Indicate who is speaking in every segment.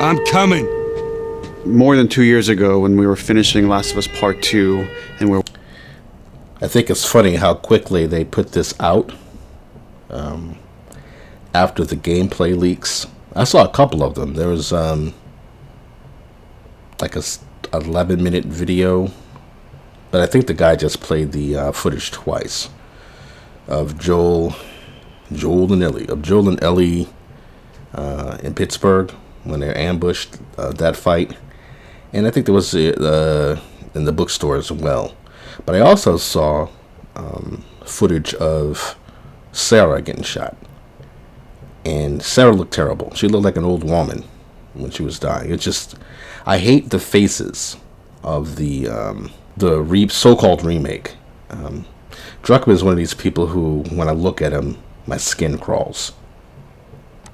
Speaker 1: I'm coming.
Speaker 2: More than 2 years ago, when we were finishing Last of Us Part 2, and we're...
Speaker 3: I think it's funny how quickly they put this out after the gameplay leaks. I saw a couple of them. There was like a 11-minute video, but I think the guy just played the footage twice of Joel and Ellie in Pittsburgh when they're ambushed, that fight. And I think there was in the bookstore as well. But I also saw footage of Sarah getting shot. And Sarah looked terrible. She looked like an old woman when she was dying. It's just, I hate the faces of the so-called remake. Druckmann is one of these people who, when I look at him, my skin crawls.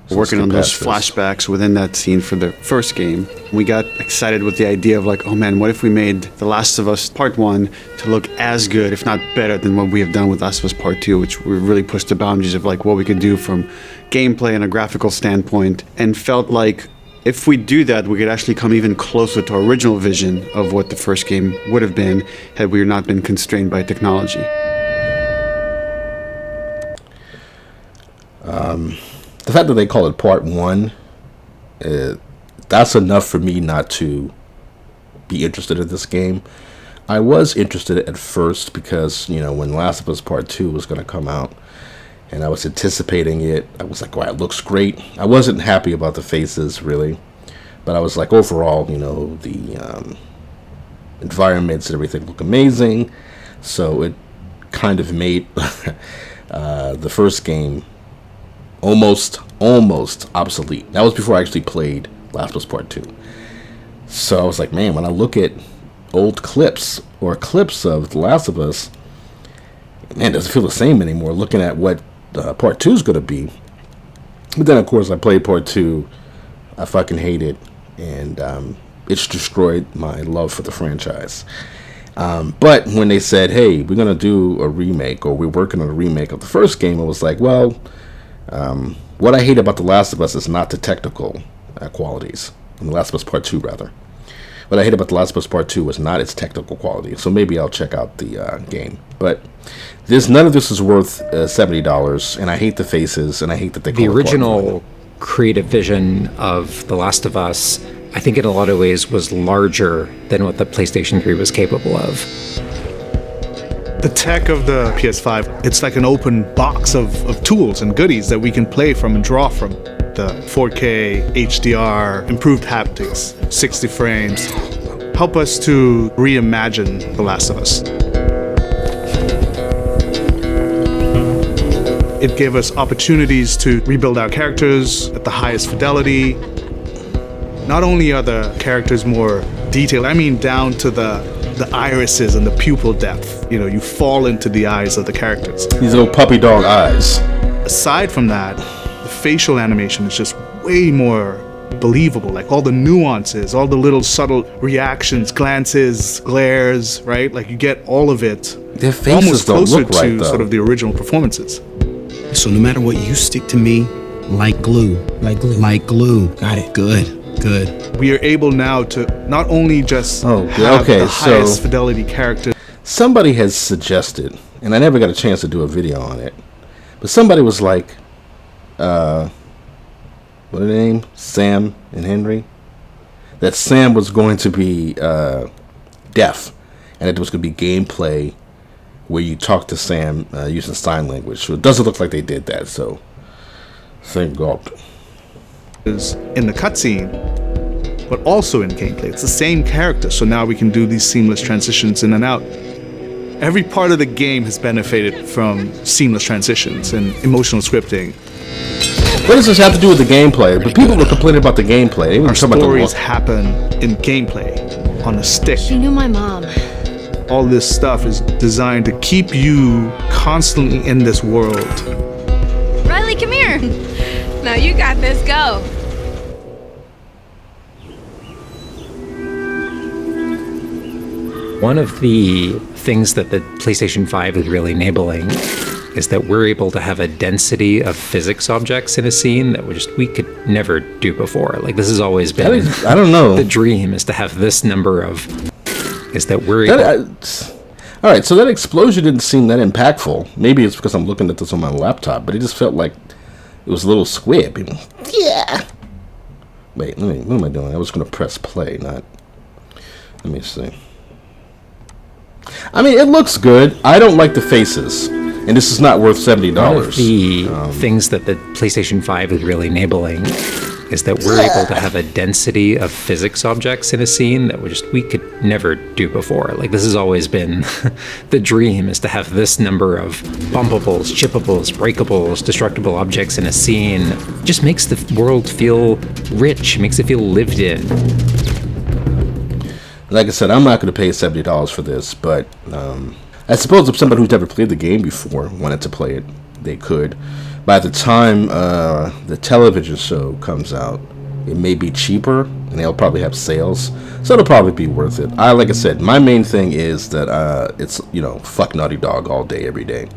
Speaker 3: So
Speaker 2: working on those flashbacks within that scene for the first game. We got excited with the idea of like, oh man, what if we made The Last of Us Part 1 to look as good, if not better, than what we have done with Last of Us Part 2, which we really pushed the boundaries of like what we could do from gameplay and a graphical standpoint, and felt like if we do that, we could actually come even closer to our original vision of what the first game would have been had we not been constrained by technology.
Speaker 3: The fact that they call it Part 1, that's enough for me not to be interested in this game. I was interested at first because, when Last of Us Part 2 was going to come out, and I was anticipating it, I was like, wow, it looks great. I wasn't happy about the faces, really. But I was like, overall, the environments and everything look amazing. So it kind of made the first game almost obsolete. That was before I actually played Last of Us Part 2. So I was like, man, when I look at old clips or clips of The Last of Us, man, it doesn't feel the same anymore looking at what Part 2 is going to be. But then, of course, I played Part 2. I fucking hate it. And it's destroyed my love for the franchise. But when they said, hey, we're going to do a remake, or we're working on a remake of the first game, I was like, well, what I hate about The Last of Us is not the technical qualities. The Last of Us Part 2, rather. What I hate about The Last of Us Part 2 was not its technical quality. So maybe I'll check out the game. But none of this is worth $70, and I hate the faces, and I hate that they call
Speaker 4: the
Speaker 3: it
Speaker 4: original creative vision of The Last of Us, I think in a lot of ways was larger than what the PlayStation 3 was capable of.
Speaker 5: The tech of the PS5, it's like an open box of tools and goodies that we can play from and draw from. The 4K, HDR, improved haptics, 60 frames, help us to reimagine The Last of Us. It gave us opportunities to rebuild our characters at the highest fidelity. Not only are the characters more detailed, I mean down to the irises and the pupil depth. You fall into the eyes of the characters.
Speaker 3: These little puppy dog eyes.
Speaker 5: Aside from that, the facial animation is just way more believable. Like all the nuances, all the little subtle reactions, glances, glares, right? Like you get all of it.
Speaker 3: Their faces
Speaker 5: almost
Speaker 3: don't
Speaker 5: closer
Speaker 3: look right,
Speaker 5: to
Speaker 3: though.
Speaker 5: sort of the original performances.
Speaker 1: So no matter what, you stick to me like glue. Like glue. Like glue. Got it. Good.
Speaker 5: We are able now to not only just have the highest fidelity character.
Speaker 3: Somebody has suggested, and I never got a chance to do a video on it, but somebody was like, what are their name? Sam and Henry? That Sam was going to be deaf, and it was going to be gameplay where you talk to Sam using sign language. So it doesn't look like they did that, so thank God.
Speaker 5: Is in the cutscene, but also in gameplay. It's the same character, so now we can do these seamless transitions in and out. Every part of the game has benefited from seamless transitions and emotional scripting.
Speaker 3: What does this have to do with the gameplay? But people were complaining about the gameplay.
Speaker 5: Our stories happen in gameplay, on a stick.
Speaker 6: She knew my mom.
Speaker 5: All this stuff is designed to keep you constantly in this world.
Speaker 6: Riley, come here. Now you got this, go.
Speaker 4: One of the things that the PlayStation 5 is really enabling is that we're able to have a density of physics objects in a scene that we could never do before. Like, this has always been,
Speaker 3: I don't know.
Speaker 4: the dream is to have this number of, is that we're able...
Speaker 3: All right, so that explosion didn't seem that impactful. Maybe it's because I'm looking at this on my laptop, but it just felt like it was a little squib. Yeah. Wait, what am I doing? I was going to press play, not... Let me see. I mean, it looks good. I don't like the faces. And this is not worth $70.
Speaker 4: One of the things that the PlayStation 5 is really enabling is that we're able to have a density of physics objects in a scene that we could never do before. Like, this has always been the dream, is to have this number of bumpables, chippables, breakables, destructible objects in a scene. It just makes the world feel rich, makes it feel lived in.
Speaker 3: Like I said, I'm not going to pay $70 for this, but I suppose if somebody who's never played the game before wanted to play it, they could. By the time the television show comes out, it may be cheaper, and they'll probably have sales, so it'll probably be worth it. Like I said, my main thing is that it's, fuck Naughty Dog all day, every day.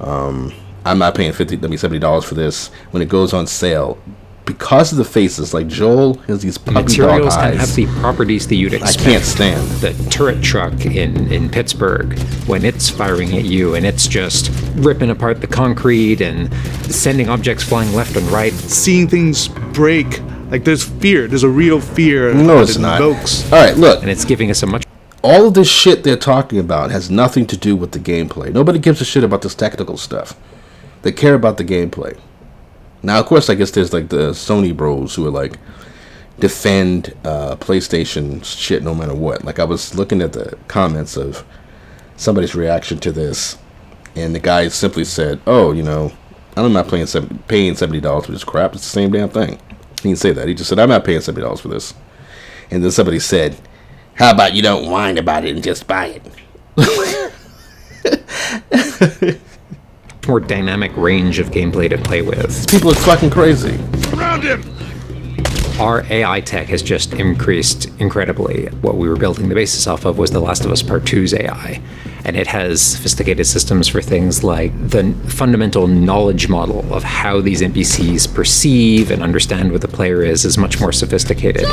Speaker 3: I'm not paying $70 for this. When it goes on sale, because of the faces, like Joel has these puppy
Speaker 4: materials
Speaker 3: dog eyes.
Speaker 4: Can have the properties that you'd expect.
Speaker 3: I can't stand
Speaker 4: the turret truck in Pittsburgh when it's firing at you and it's just ripping apart the concrete and sending objects flying left and right.
Speaker 5: Seeing things break, like there's fear. There's a real fear.
Speaker 3: No,
Speaker 5: that
Speaker 3: it's
Speaker 5: it
Speaker 3: not.
Speaker 5: Invokes.
Speaker 3: All right, look.
Speaker 4: And it's giving us a much.
Speaker 3: All of this shit they're talking about has nothing to do with the gameplay. Nobody gives a shit about this technical stuff. They care about the gameplay. Now, of course, I guess there's like the Sony bros who are like defend PlayStation shit no matter what. Like, I was looking at the comments of somebody's reaction to this, and the guy simply said, "Oh, I'm not paying $70 for this crap. It's the same damn thing." He didn't say that. He just said, "I'm not paying $70 for this." And then somebody said, "How about you don't whine about it and just buy it?"
Speaker 4: More dynamic range of gameplay to play with.
Speaker 3: People are fucking crazy.
Speaker 5: Around him!
Speaker 4: Our AI tech has just increased incredibly. What we were building the basis off of was The Last of Us Part 2's AI. And it has sophisticated systems for things like the fundamental knowledge model of how these NPCs perceive and understand what the player is much more sophisticated.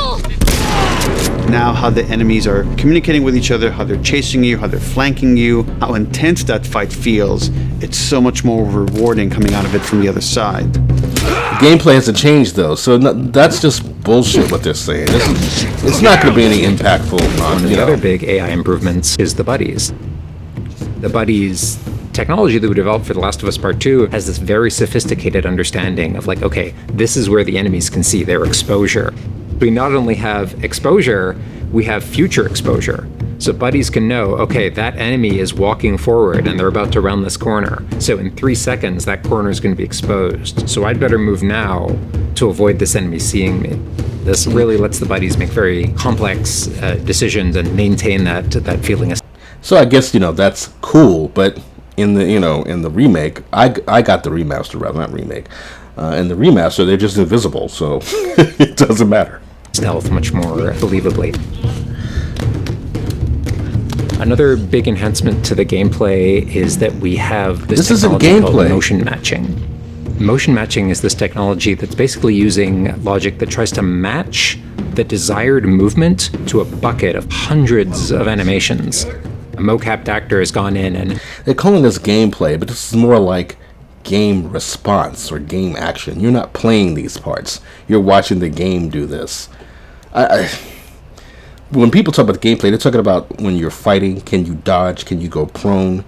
Speaker 2: Now how the enemies are communicating with each other, how they're chasing you, how they're flanking you, how intense that fight feels. It's so much more rewarding coming out of it from the other side.
Speaker 3: The gameplay hasn't changed, though, so that's just bullshit what they're saying. It's not going to be any impactful on,
Speaker 4: The other big AI improvements is the buddies. The buddies technology that we developed for The Last of Us Part 2 has this very sophisticated understanding of like, okay, this is where the enemies can see their exposure. We not only have exposure, we have future exposure. So buddies can know, okay, that enemy is walking forward and they're about to round this corner. So in 3 seconds, that corner is going to be exposed. So I'd better move now to avoid this enemy seeing me. This really lets the buddies make very complex decisions and maintain that feeling.
Speaker 3: So I guess, that's cool, but in the remake, I got the remaster, rather, not remake. In the remaster, they're just invisible, so it doesn't matter.
Speaker 4: Stealth much more believably. Another big enhancement to the gameplay is that we have this
Speaker 3: isn't
Speaker 4: technology called
Speaker 3: gameplay.
Speaker 4: motion matching. Motion matching is this technology that's basically using logic that tries to match the desired movement to a bucket of hundreds of animations. A mocapped actor has gone in and...
Speaker 3: They're calling this gameplay, but this is more like game response or game action. You're not playing these parts. You're watching the game do this. When people talk about the gameplay, they're talking about when you're fighting, can you dodge, can you go prone?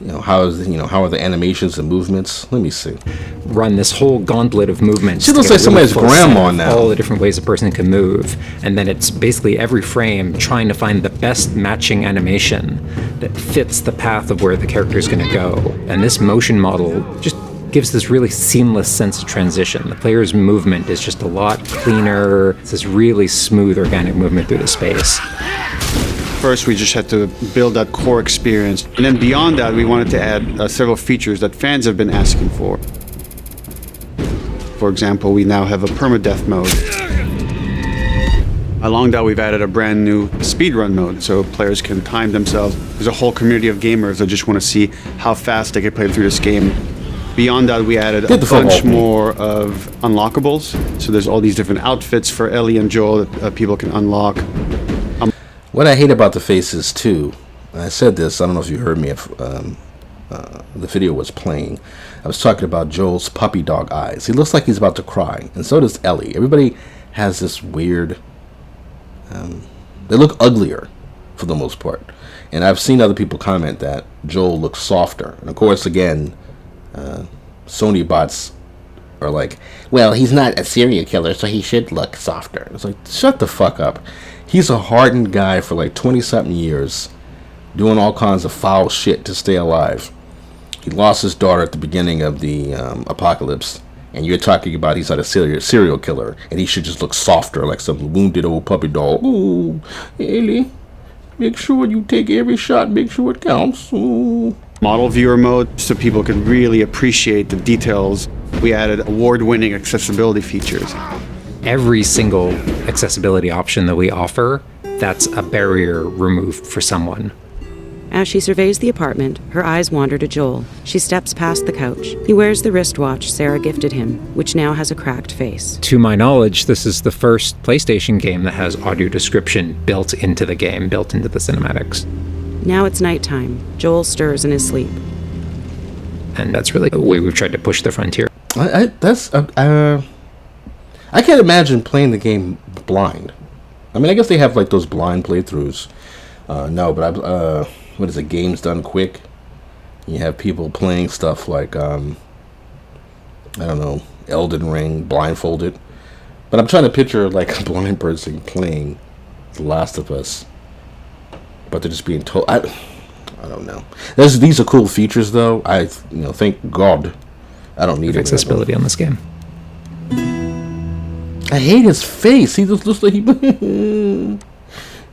Speaker 3: How are the animations and movements? Let me see.
Speaker 4: Run this whole gauntlet of movements.
Speaker 3: She looks like somebody's grandma now.
Speaker 4: All the different ways a person can move. And then it's basically every frame trying to find the best matching animation that fits the path of where the character is going to go. And this motion model just gives this really seamless sense of transition. The player's movement is just a lot cleaner. It's this really smooth, organic movement through the space.
Speaker 2: First, we just had to build that core experience. And then beyond that, we wanted to add several features that fans have been asking for. For example, we now have a permadeath mode. Along that, we've added a brand new speedrun mode so players can time themselves. There's a whole community of gamers that just want to see how fast they can play through this game. Beyond that, we added a bunch more of unlockables. So there's all these different outfits for Ellie and Joel that people can unlock.
Speaker 3: What I hate about the faces too, and I said this, I don't know if you heard me if the video was playing. I was talking about Joel's puppy dog eyes. He looks like he's about to cry, and so does Ellie. Everybody has this weird... they look uglier for the most part. And I've seen other people comment that Joel looks softer. And of course, again, Sony bots are like, well, he's not a serial killer, so he should look softer. It's like, shut the fuck up. He's a hardened guy for like 20-something years, doing all kinds of foul shit to stay alive. He lost his daughter at the beginning of the apocalypse. And you're talking about he's not a serial killer, and he should just look softer, like some wounded old puppy dog. Ooh, Ellie, make sure you take every shot, make sure it counts. Ooh.
Speaker 2: Model viewer mode, so people can really appreciate the details. We added award-winning accessibility features.
Speaker 4: Every single accessibility option that we offer, that's a barrier removed for someone.
Speaker 7: As she surveys the apartment, her eyes wander to Joel. She steps past the couch. He wears the wristwatch Sarah gifted him, which now has a cracked face.
Speaker 4: To my knowledge, this is the first PlayStation game that has audio description built into the game, built into the cinematics.
Speaker 7: Now it's nighttime. Joel stirs in his sleep.
Speaker 4: And that's really the way we've tried to push the frontier.
Speaker 3: I can't imagine playing the game blind. I mean, I guess they have like those blind playthroughs. No, but what is it? Games done quick. You have people playing stuff like I don't know, Elden Ring blindfolded. But I'm trying to picture like a blind person playing The Last of Us, but they're just being told. I don't know. These are cool features though. Thank God I don't need
Speaker 4: accessibility on this game.
Speaker 3: I hate his face. He just looks like he.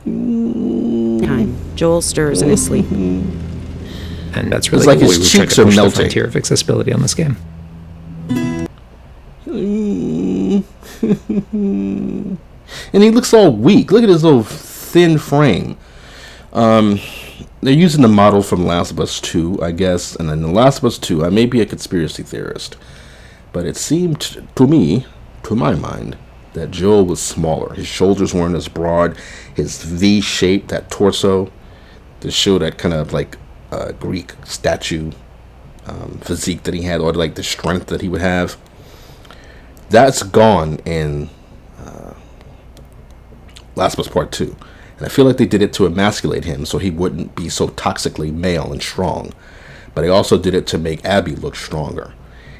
Speaker 7: Time. Joel stirs in his sleep.
Speaker 4: And that's really
Speaker 3: like
Speaker 4: the way
Speaker 3: his
Speaker 4: we've tried
Speaker 3: cheeks
Speaker 4: to
Speaker 3: are
Speaker 4: push the
Speaker 3: melting.
Speaker 4: frontier of accessibility on this game.
Speaker 3: And he looks all weak. Look at his little thin frame. They're using the model from Last of Us 2, I guess. And in The Last of Us 2, I may be a conspiracy theorist, but it seemed to me, to my mind, that Joel was smaller. His shoulders weren't as broad. His V shape, that torso, to show that kind of like Greek statue physique that he had, or like the strength that he would have. That's gone in Last of Us Part 2. And I feel like they did it to emasculate him so he wouldn't be so toxically male and strong. But they also did it to make Abby look stronger.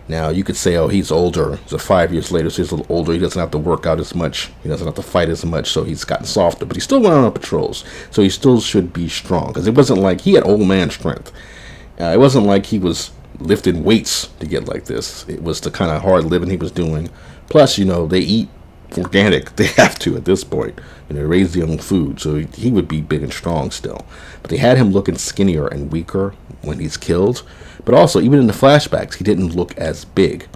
Speaker 3: Now, you could say, oh, he's older. So 5 years later, so he's a little older. He doesn't have to work out as much. He doesn't have to fight as much, so he's gotten softer. But he still went on patrols, so he still should be strong. Because it wasn't like he had old man strength. It wasn't like he was lifting weights to get like this. It was the kind of hard living he was doing. Plus, they eat organic. They have to at this point. They raise their own food, so he would be big and strong still. But they had him looking skinnier and weaker when he's killed. But also, even in the flashbacks, he didn't look as big.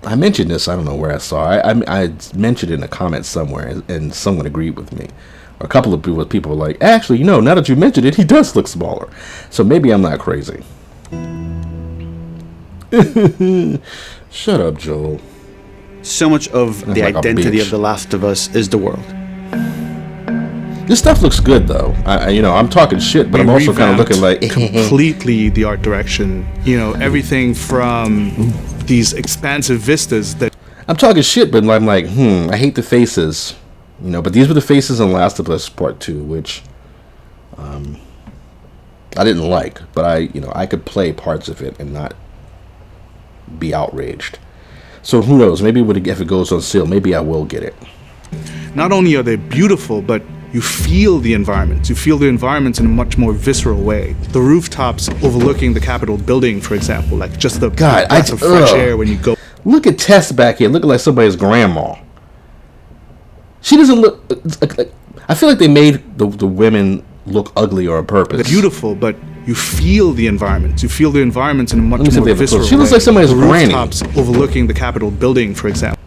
Speaker 3: I mentioned this, I don't know where I saw it. I mentioned it in a comment somewhere, and someone agreed with me. A couple of people were like, actually, now that you mentioned it, he does look smaller. So maybe I'm not crazy. Shut up, Joel.
Speaker 2: So much of the identity of The Last of Us is the world.
Speaker 3: This stuff looks good, though. I'm talking shit, but I'm also kind of looking like
Speaker 5: completely the art direction. Everything from these expansive vistas that
Speaker 3: I'm talking shit, but I'm like, I hate the faces, But these were the faces in Last of Us Part 2, which I didn't like, but I could play parts of it and not be outraged. So who knows? Maybe if it goes on sale, maybe I will get it.
Speaker 5: not only are they beautiful, but you feel the environments. You feel the environments in a much more visceral way. The rooftops overlooking the Capitol building, for example, like just the breath of fresh air when you go.
Speaker 3: Look at Tess back here, looking like somebody's grandma. She doesn't look. I feel like they made the women look ugly on purpose.
Speaker 5: They're beautiful, but you feel the environments. You feel the environments in a much more visceral way.
Speaker 3: She looks like somebody's granny.
Speaker 5: Rooftops overlooking the Capitol building, for example.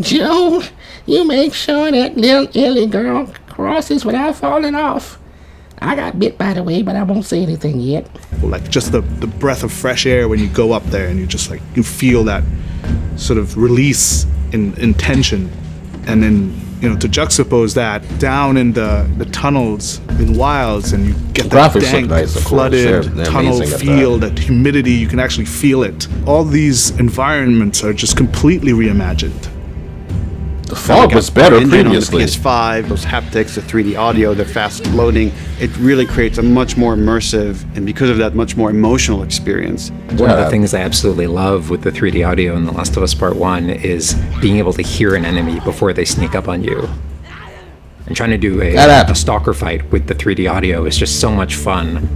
Speaker 3: Joe, You make sure that little Ellie girl crosses without falling off. I got bit, by the way, but I won't say anything yet.
Speaker 5: Like just the breath of fresh air when you go up there and you just like, you feel that sort of release in tension. And then, you know, to juxtapose that down in the tunnels in Wilds, and you get that
Speaker 3: Graphics look
Speaker 5: dank,
Speaker 3: nice, of course.
Speaker 5: flooded
Speaker 3: They're
Speaker 5: tunnel
Speaker 3: amazing at
Speaker 5: feel, that humidity, you can actually feel it. All these environments are just completely reimagined.
Speaker 3: The fog was better previously.
Speaker 2: On the PS5, those haptics, the 3D audio, the fast loading, it really creates a much more immersive, and because of that, much more emotional experience.
Speaker 4: One of the things I absolutely love with the 3D audio in The Last of Us Part 1 is being able to hear an enemy before they sneak up on you. And trying to do a stalker fight with the 3D audio is just so much fun.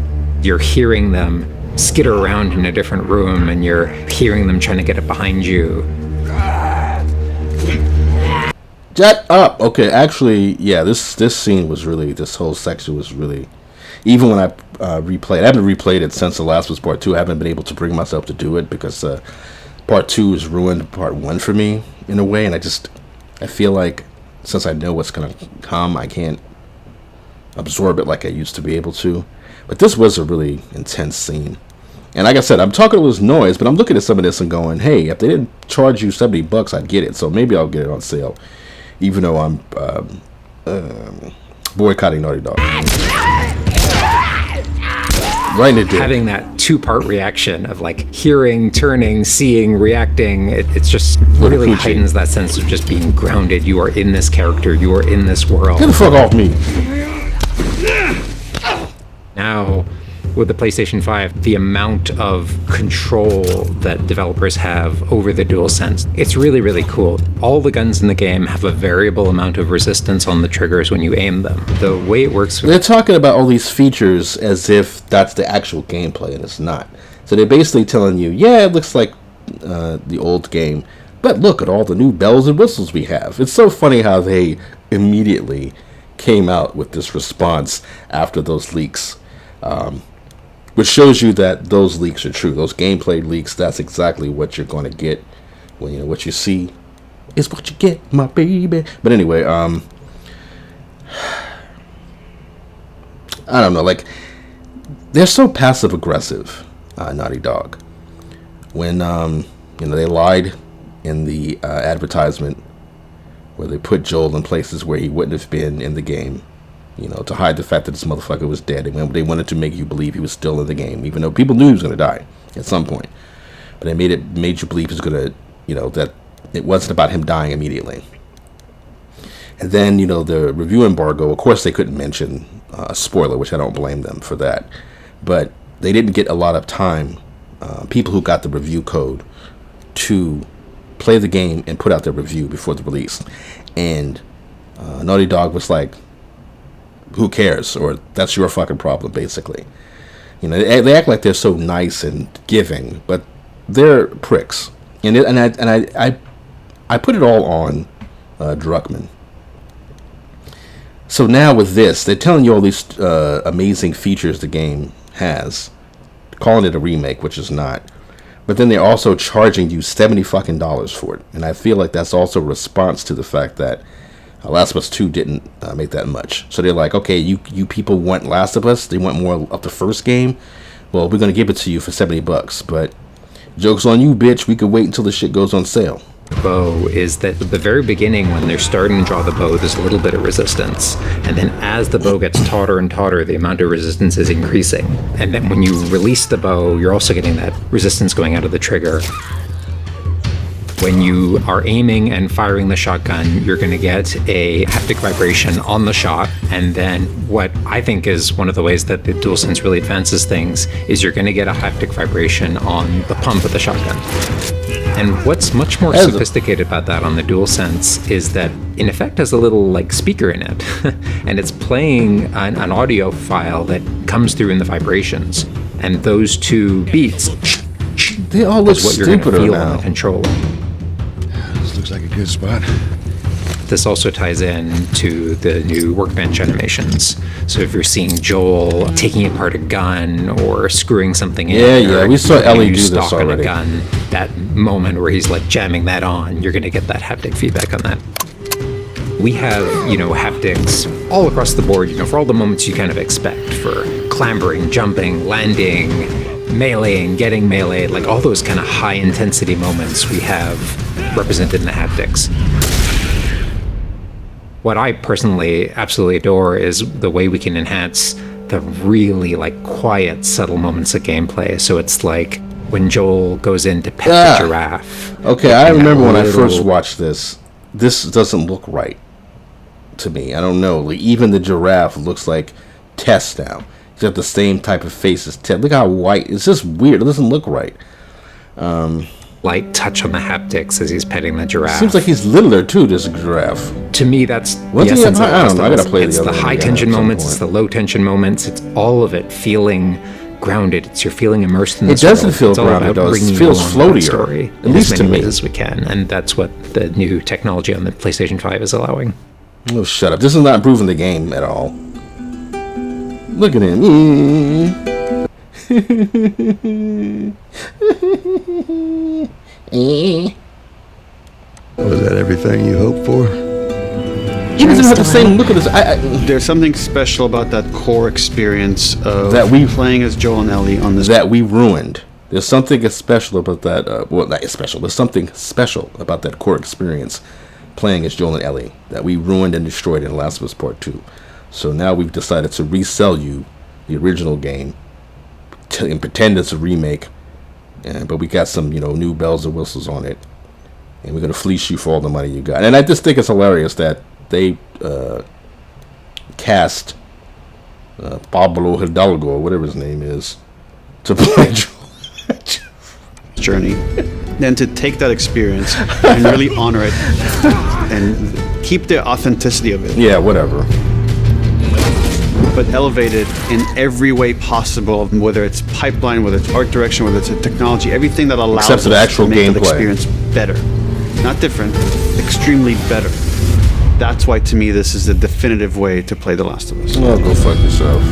Speaker 4: You're hearing them skitter around in a different room, and you're hearing them trying to get it behind you.
Speaker 3: Shut up. Okay, actually, yeah, this scene was really, this whole section was really, even when I replayed, I haven't replayed it since The Last of Us Part 2. I haven't been able to bring myself to do it because Part 2 has ruined Part 1 for me in a way, and I feel like since I know what's going to come, I can't absorb it like I used to be able to. But this was a really intense scene. And like I said, I'm talking all this noise, but I'm looking at some of this and going, hey, if they didn't charge you $70, I'd get it. So maybe I'll get it on sale. Even though I'm boycotting Naughty Dog. Right in the dick.
Speaker 4: Having that two-part reaction of like hearing, turning, seeing, reacting, it's just really heightens that sense of just being grounded. You are in this character, you are in this world.
Speaker 3: Get the fuck off me.
Speaker 4: Now, with the PlayStation 5, the amount of control that developers have over the DualSense, it's really, really cool. All the guns in the game have a variable amount of resistance on the triggers when you aim them. The way it works...
Speaker 3: They're talking about all these features as if that's the actual gameplay, and it's not. So they're basically telling you, yeah, it looks like the old game, but look at all the new bells and whistles we have. It's so funny how they immediately came out with this response after those leaks. Which shows you that those leaks are true. Those gameplay leaks, that's exactly what you're going to get. When, you know, what you see is what you get, my baby. But anyway, I don't know. Like, they're so passive aggressive, Naughty Dog. When they lied in the advertisement where they put Joel in places where he wouldn't have been in the game. You know, to hide the fact that this motherfucker was dead. They wanted to make you believe he was still in the game, even though people knew he was going to die at some point. But they made you believe he was going to, you know, that it wasn't about him dying immediately. And then, you know, the review embargo, of course they couldn't mention a spoiler, which I don't blame them for that. But they didn't get a lot of time, people who got the review code, to play the game and put out their review before the release. And Naughty Dog was like, who cares? Or that's your fucking problem, basically. You know, they act like they're so nice and giving, but they're pricks. And I put it all on Druckmann. So now with this, they're telling you all these amazing features the game has, calling it a remake, which is not. But then they're also charging you $70 for it, and I feel like that's also a response to the fact that Last of Us 2 didn't make that much. So they're like, okay, you people want Last of Us, they want more of the first game, well, we're going to give it to you for $70, but joke's on you, bitch, we could wait until the shit goes on sale.
Speaker 4: Bow is that at the very beginning, when they're starting to draw the bow, there's a little bit of resistance, and then as the bow gets tauter and tauter, the amount of resistance is increasing, and then when you release the bow, you're also getting that resistance going out of the trigger. When you are aiming and firing the shotgun, you're going to get a haptic vibration on the shot, and then what I think is one of the ways that the DualSense really advances things is you're going to get a haptic vibration on the pump of the shotgun. And what's much more sophisticated about that on the DualSense is that, in effect, has a little like speaker in it, and it's playing an audio file that comes through in the vibrations, and those two beats.
Speaker 3: They all look
Speaker 4: what you're going to
Speaker 3: stupider
Speaker 4: feel
Speaker 3: now.
Speaker 4: on the controller.
Speaker 8: This looks like a good spot.
Speaker 4: This also ties in to the new workbench animations. So if you're seeing Joel taking apart a gun or screwing something in,
Speaker 3: yeah, we saw Ellie do this
Speaker 4: stock on
Speaker 3: already.
Speaker 4: a gun, that moment where he's like jamming that on, you're going to get that haptic feedback on that. We have, haptics all across the board, for all the moments you kind of expect, for clambering, jumping, landing, meleeing, getting meleeed, like all those kind of high intensity moments we have represented in the haptics. What I personally absolutely adore is the way we can enhance the really quiet, subtle moments of gameplay. So it's like when Joel goes in to pet the giraffe.
Speaker 3: Okay, I remember when I first watched this. This doesn't look right to me. I don't know. Even the giraffe looks like Tess now. He's got the same type of face as Tess. Look how white. It's just weird. It doesn't look right.
Speaker 4: Light touch on the haptics as he's petting the giraffe.
Speaker 3: Seems like he's littler too, this giraffe.
Speaker 4: To me, that's
Speaker 3: the essence of I don't know. I gotta play
Speaker 4: It's the high tension moments, it's the low tension moments, it's all of it feeling grounded. You're feeling immersed in this
Speaker 3: It doesn't
Speaker 4: world.
Speaker 3: feel grounded, though. It feels floatier.
Speaker 4: At least to me, as we can, and that's what the new technology on the PlayStation 5 is allowing.
Speaker 3: Oh, shut up! This is not improving the game at all. Look at him.
Speaker 8: Was that everything you hoped for?
Speaker 3: He doesn't have the same look at his.
Speaker 2: There's something special about that core experience of
Speaker 3: that we
Speaker 2: playing as Joel and Ellie on this.
Speaker 3: That we ruined. There's something special about that. Well, not special. There's something special about that core experience, playing as Joel and Ellie, that we ruined and destroyed in Last of Us Part 2. So now we've decided to resell you the original game, and pretend it's a remake, but we got some, new bells and whistles on it, and we're gonna fleece you for all the money you got. And I just think it's hilarious that they cast Pablo Hidalgo, or whatever his name is, to play
Speaker 2: journey. Then to take that experience and really honor it and keep the authenticity of it.
Speaker 3: Yeah, whatever.
Speaker 2: But elevate it in every way possible, whether it's pipeline, whether it's art direction, whether it's technology, everything that allows
Speaker 3: Except for the
Speaker 2: us
Speaker 3: actual
Speaker 2: to make that
Speaker 3: gameplay.
Speaker 2: experience better. Not different, extremely better. That's why, to me, this is the definitive way to play The Last of Us.
Speaker 3: Oh, go fuck yourself.